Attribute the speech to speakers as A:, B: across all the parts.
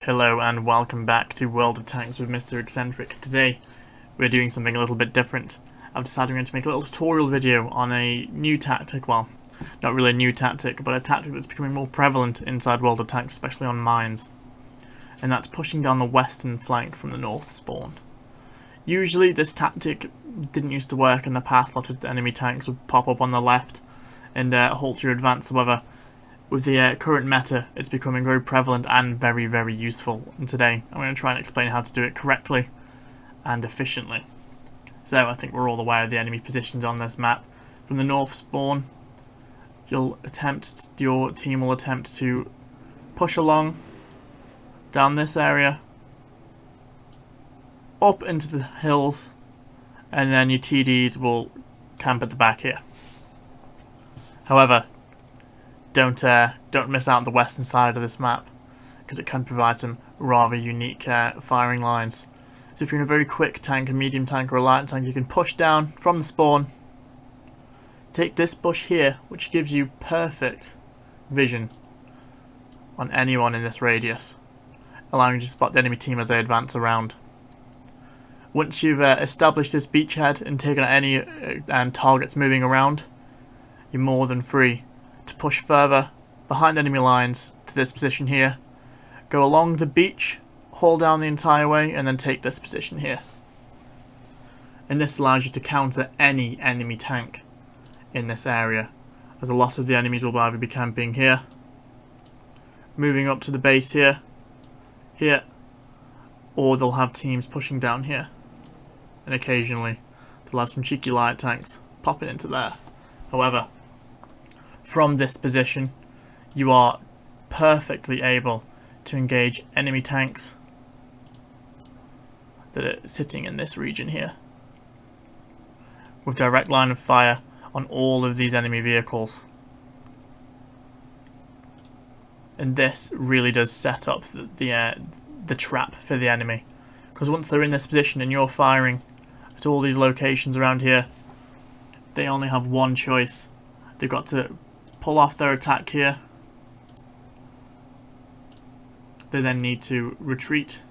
A: Hello and welcome back to World of Tanks with Mr. Eccentric. Today we're doing something a little bit different. I've decided I'm going to make a little tutorial video on a new tactic, well, not really a new tactic, but a tactic that's becoming more prevalent inside World of Tanks, especially on mines. And that's pushing down the western flank from the north spawn. Usually this tactic didn't used to work in the past. Lots of enemy tanks would pop up on the left and halt your advance. However, with the current meta, it's becoming very prevalent and very, very useful. And today, I'm going to try and explain how to do it correctly and efficiently. So, I think we're all aware of the enemy positions on this map. From the north spawn, your team will attempt to push along down this area, up into the hills, and then your TDs will camp at the back here. However, don't miss out on the western side of this map, because it can provide some rather unique firing lines. So if you're in a very quick tank, a medium tank or a light tank, you can push down from the spawn, take this bush here, which gives you perfect vision on anyone in this radius, allowing you to spot the enemy team as they advance around. Once you've established this beachhead and taken out any targets moving around, you're more than free to push further behind enemy lines to this position here, go along the beach, hold down the entire way, and then take this position here. And this allows you to counter any enemy tank in this area, as a lot of the enemies will either be camping here, moving up to the base here, or they'll have teams pushing down here, and occasionally they'll have some cheeky light tanks popping into there. However, from this position, you are perfectly able to engage enemy tanks that are sitting in this region here, with direct line of fire on all of these enemy vehicles. And this really does set up the trap for the enemy, because once they're in this position and you're firing at all these locations around here, they only have one choice. They've got to pull off their attack here. They then need to retreat,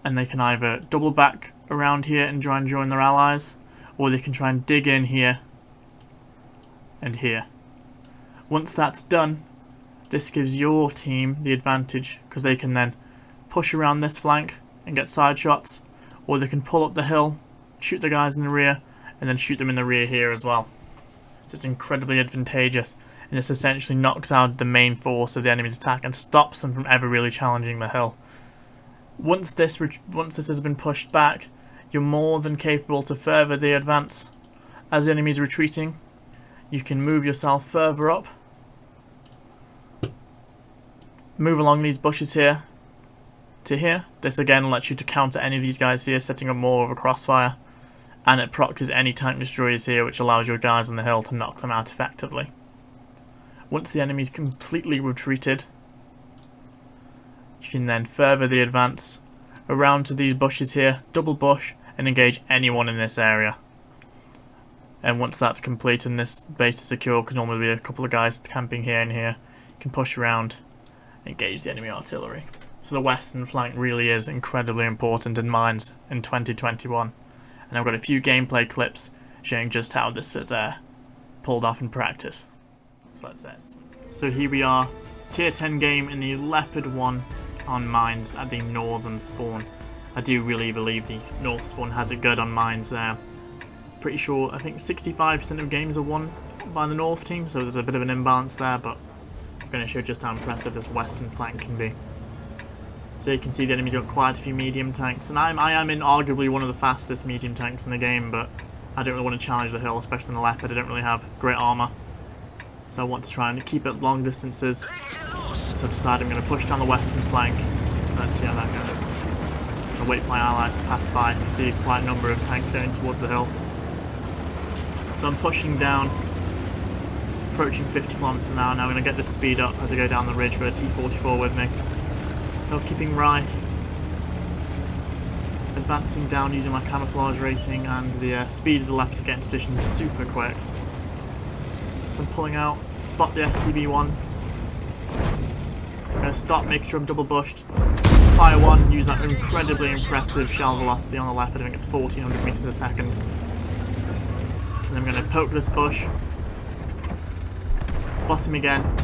A: and they can either double back around here and try and join their allies, or they can try and dig in here and here. Once that's done, this gives your team the advantage, because they can then push around this flank and get side shots, or they can pull up the hill, shoot the guys in the rear, and then shoot them in the rear here as well. So it's incredibly advantageous, and this essentially knocks out the main force of the enemy's attack and stops them from ever really challenging the hill. Once this has been pushed back, you're more than capable to further the advance. As the enemy is retreating, you can move yourself further up, move along these bushes here to here. This again lets you to counter any of these guys here, setting up more of a crossfire. And it procs any tank destroyers here, which allows your guys on the hill to knock them out effectively. Once the enemy's completely retreated, you can then further the advance around to these bushes here, double bush, and engage anyone in this area. And once that's complete and this base is secure, because normally be a couple of guys camping here and here, you can push around and engage the enemy artillery. So the western flank really is incredibly important in mines in 2021. And I've got a few gameplay clips showing just how this is pulled off in practice. So let's say. So here we are, tier 10 game in the Leopard 1 on mines at the northern spawn. I do really believe the north spawn has it good on mines there. Pretty sure, I think 65% of games are won by the north team, so there's a bit of an imbalance there, but I'm going to show just how impressive this western flank can be. So you can see the enemy's got quite a few medium tanks, and I am in arguably one of the fastest medium tanks in the game, but I don't really want to challenge the hill, especially in the Leopard. I don't really have great armour, so I want to try and keep it long distances. So I've decided I'm going to push down the western flank, and let's see how that goes. So I'll wait for my allies to pass by. You can see quite a number of tanks going towards the hill. So I'm pushing down, approaching 50 kilometers an hour now. I'm going to get this speed up as I go down the ridge with a T-44 with me. So keeping right, advancing down using my camouflage rating, and the speed of the Leopard to get into position is super quick. So I'm pulling out, spot the STB-1, going to stop, make sure I'm double bushed. Fire one, use that incredibly impressive shell velocity on the Leopard. I think it's 1400 meters a second. And I'm going to poke this bush. Spot him again.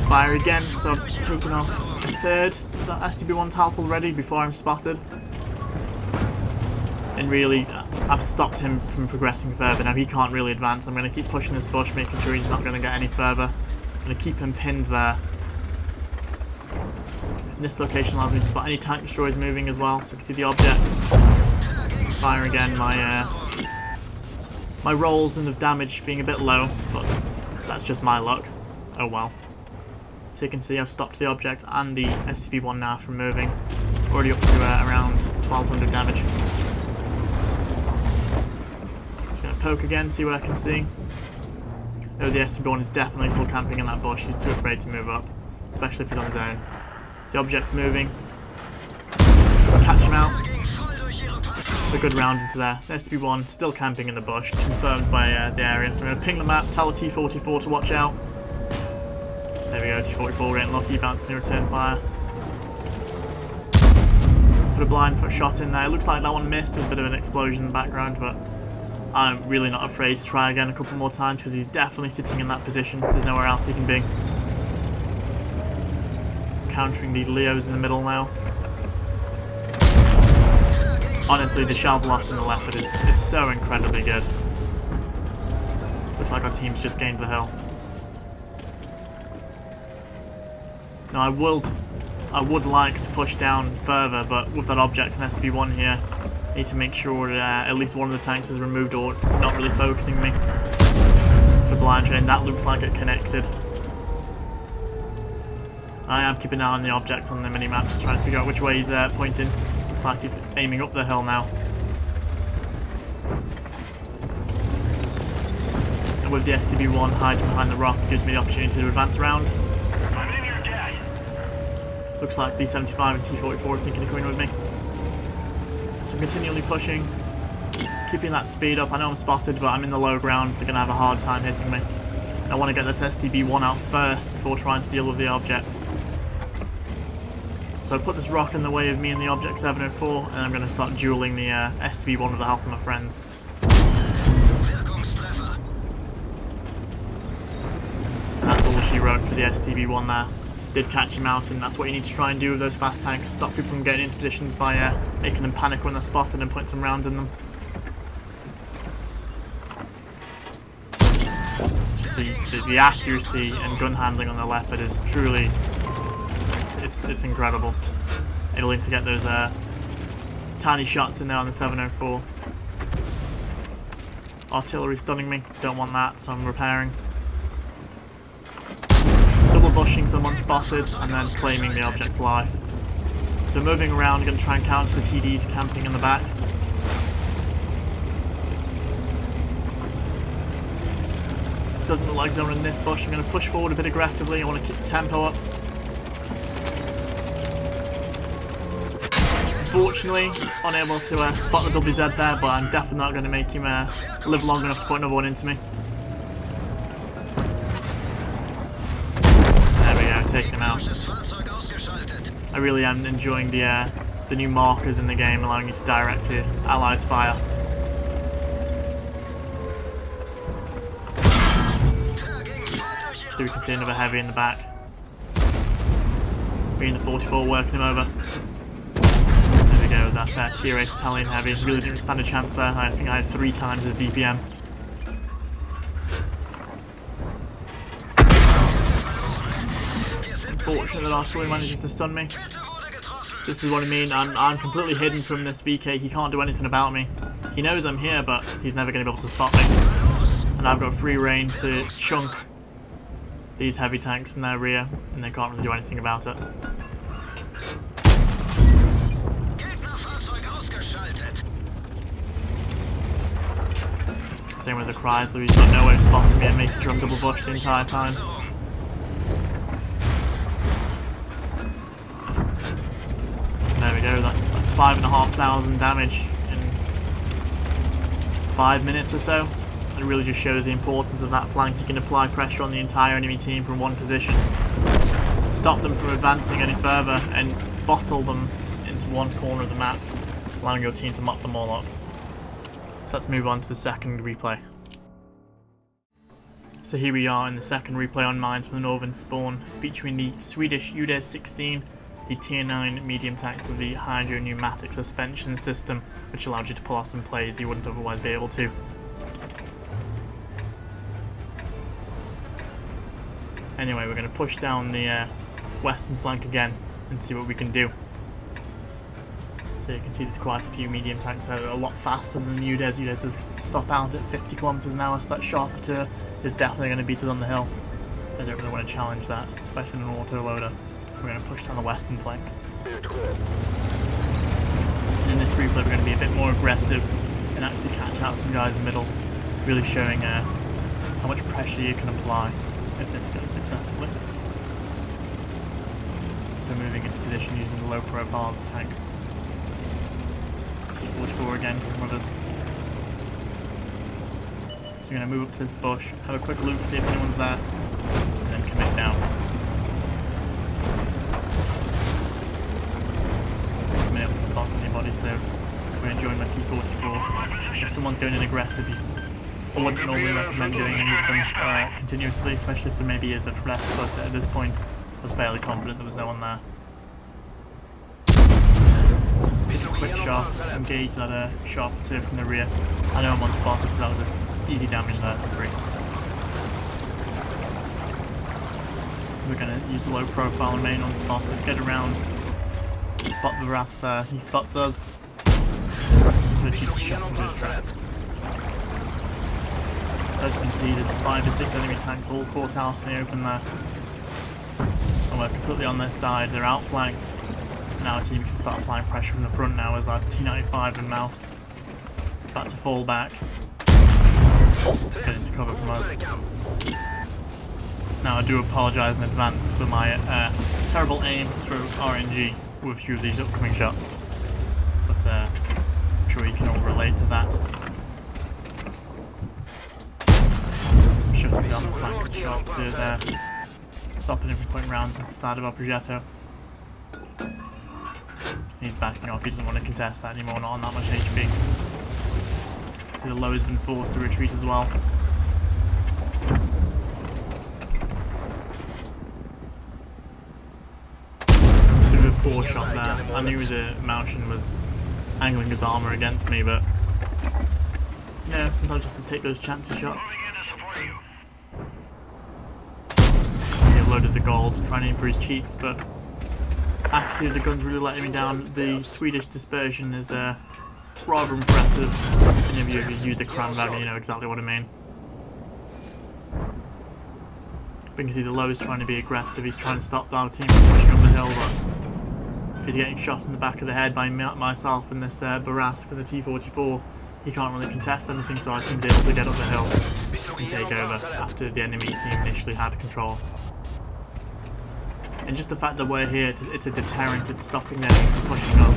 A: Fire again, so I've taken off a third of that STB1's health already before I'm spotted. And really, I've stopped him from progressing further. Now he can't really advance. I'm going to keep pushing this bush, making sure he's not going to get any further. I'm going to keep him pinned there. And this location allows me to spot any tank destroyers moving as well, so you can see the object. Fire again, my rolls and the damage being a bit low, but that's just my luck. Oh well. So you can see I've stopped the object and the STB1 now from moving. Already up to around 1200 damage. Just going to poke again, see what I can see. Oh, the STB1 is definitely still camping in that bush. He's too afraid to move up, especially if he's on his own. The object's moving. Let's catch him out. A good round into there. The STB1 still camping in the bush, confirmed by the area. So I'm going to ping the map, tell the T-44 to watch out. There we go, T-44 getting lucky, bouncing the return fire. Put a blind foot shot in there. It looks like that one missed. There was a bit of an explosion in the background, but I'm really not afraid to try again a couple more times because he's definitely sitting in that position. There's nowhere else he can be. Countering the Leos in the middle now. Honestly, the shell velocity in the Leopard is so incredibly good. Looks like our team's just gained the hill. Now I would like to push down further, but with that object and STB1 here, I need to make sure at least one of the tanks is removed or not really focusing me. The blind train, that looks like it connected. I am keeping an eye on the object on the mini-map, just trying to figure out which way he's pointing. Looks like he's aiming up the hill now. And with the STB1 hiding behind the rock, it gives me the opportunity to advance around.
B: I'm in your deck.
A: Looks like B-75 and T-44 are thinking of coming with me. So I'm continually pushing, keeping that speed up. I know I'm spotted, but I'm in the low ground. They're going to have a hard time hitting me. I want to get this STB1 out first before trying to deal with the object. So I put this rock in the way of me and the Object 704, and I'm going to start dueling the STB1 with the help of my friends. And that's all she wrote for the STB1 there. Did catch him out, and that's what you need to try and do with those fast tanks. Stop people from getting into positions by making them panic when they're spotted and putting some rounds in them. The accuracy and gun handling on the Leopard is truly... It's incredible. Able to get those tiny shots in there on the 704. Artillery stunning me. Don't want that, so I'm repairing. Double bushing someone spotted and then claiming the object's life. So moving around, going to try and counter the TDs camping in the back. Doesn't look like zone in this bush. I'm going to push forward a bit aggressively. I want to keep the tempo up. Unfortunately, unable to spot the WZ there, but I'm definitely not going to make him live long enough to put another one into me. There we go, taking him out. I really am enjoying the new markers in the game, allowing you to direct your allies' fire. So we can see another heavy in the back. Being the 44 working him over. Go, that tier 8 Italian heavy really didn't stand a chance there. I think I had 3 times his DPM. Unfortunate that artillery manages to stun me. This is what I mean, I'm completely hidden from this VK. He can't do anything about me. He knows I'm here, but he's never going to be able to spot me. And I've got free reign to chunk these heavy tanks in their rear, and they can't really do anything about it. Same with the Chrysler, he's got no way of spotting me and making sure I'm double bushed the entire time. There we go, that's 5,500 damage in 5 minutes or so. It really just shows the importance of that flank. You can apply pressure on the entire enemy team from one position. stop them from advancing any further and bottle them into one corner of the map, allowing your team to mop them all up. So let's move on to the second replay. So here we are in the second replay on mines from the northern spawn, featuring the Swedish UDES 16, the tier 9 medium tank with the hydro pneumatic suspension system, which allows you to pull off some plays you wouldn't otherwise be able to. Anyway, we're going to push down the western flank again and see what we can do. So you can see there's quite a few medium tanks that are a lot faster than the UDES. UDES does stop out at 50 kilometers an hour, so that Charpenter is definitely going to beat us on the hill. I don't really want to challenge that, especially in an auto loader. So we're going to push down the western flank. And in this replay we're going to be a bit more aggressive and actually catch out some guys in the middle, really showing how much pressure you can apply if this goes successfully. So moving into position using the low profile of the tank. T44 again with us. So we're going to move up to this bush, have a quick look, see if anyone's there, and then commit down. I haven't been able to spot anybody, so I'm going to join my T44. If someone's going in aggressive, I wouldn't normally recommend doing any of them continuously, especially if there maybe is a threat, but at this point I was fairly confident there was no one there. Quick shot, engage that Charpenter from the rear. I know I'm unspotted, so that was an easy damage there for free. We're going to use a low profile and remain unspotted, get around, spot the rasp there, he spots us, put a cheeky shot into his tracks. So as you can see, there's 5 or 6 enemy tanks all caught out in the open there. And we're completely on their side, they're outflanked. And our team can start applying pressure from the front now as our T95 and Mouse about to fall back. Get into cover from us. Now I do apologise in advance for my terrible aim through RNG with a few of these upcoming shots. But I'm sure you can all relate to that. I'm shutting down the flank of the Charpenter there. Stopping him from putting rounds into the side of our Progetto. He's backing off, he doesn't want to contest that anymore, not on that much HP. So the low has been forced to retreat as well. Bit of a poor shot there. I knew the Mountain was angling his armour against me, but yeah, sometimes you have to take those chances shots. So he loaded the gold, trying to aim for his cheeks, but actually the gun's really letting me down. The Swedish dispersion is rather impressive. Any of you who've used a Kranwagen, you know exactly what I mean. But you can see the low is trying to be aggressive, he's trying to stop our team from pushing up the hill, but if he's getting shot in the back of the head by myself and this Barask and the T44, he can't really contest anything, so our team's able to get up the hill and take over after the enemy team initially had control. And just the fact that we're here, it's a deterrent, it's stopping them from pushing up,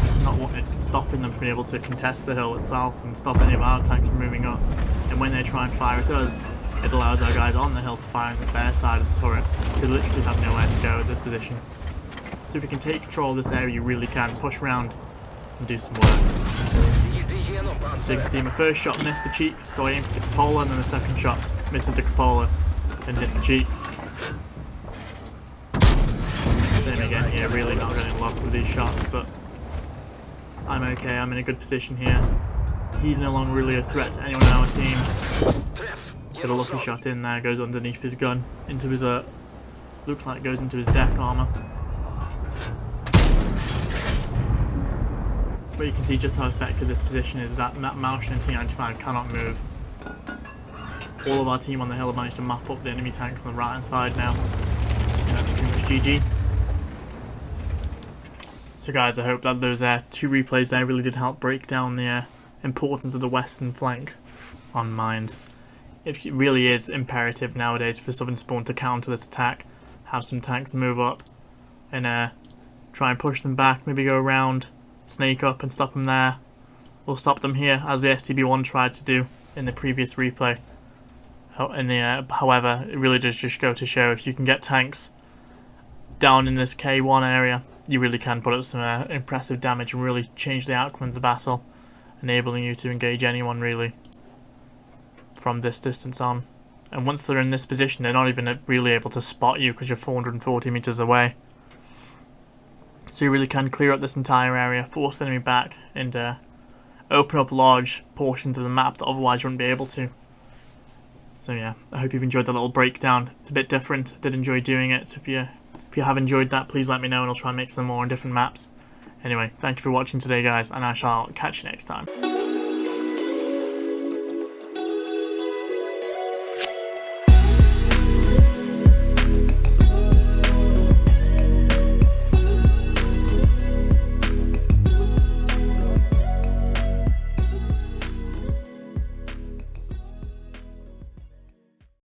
A: it's stopping them from being able to contest the hill itself and stop any of our tanks from moving up. And when they try and fire at us, it allows our guys on the hill to fire at their side of the turret, who literally have nowhere to go at this position. So if you can take control of this area, you really can push around and do some work. So you can see my first shot missed the cheeks, so I aimed for the cupola, and then the second shot misses the cupola and hits the cheeks. Same again here, really not getting luck with these shots, but I'm okay, I'm in a good position here. He's no longer really a threat to anyone on our team. Get a lucky shot in there, goes underneath his gun, into his, looks like it goes into his deck armour. But you can see just how effective this position is, that Mausch and T95 cannot move. All of our team on the hill have managed to map up the enemy tanks on the right hand side now. And that's pretty much GG. So guys, I hope that those 2 replays there really did help break down the importance of the western flank on mines. It really is imperative nowadays for Southern Spawn to counter this attack, have some tanks move up and try and push them back, maybe go around, snake up and stop them there, or stop them here as the STB1 tried to do in the previous replay. However, it really does just go to show if you can get tanks down in this K1 area, you really can put up some impressive damage and really change the outcome of the battle, enabling you to engage anyone really from this distance on. And once they're in this position, they're not even really able to spot you because you're 440 meters away. So you really can clear up this entire area, force the enemy back, and open up large portions of the map that otherwise you wouldn't be able to. So yeah, I hope you've enjoyed the little breakdown. It's a bit different. I did enjoy doing it. So if you have enjoyed that, please let me know and I'll try and make some more on different maps. Anyway, thank you for watching today, guys, and I shall catch you next time.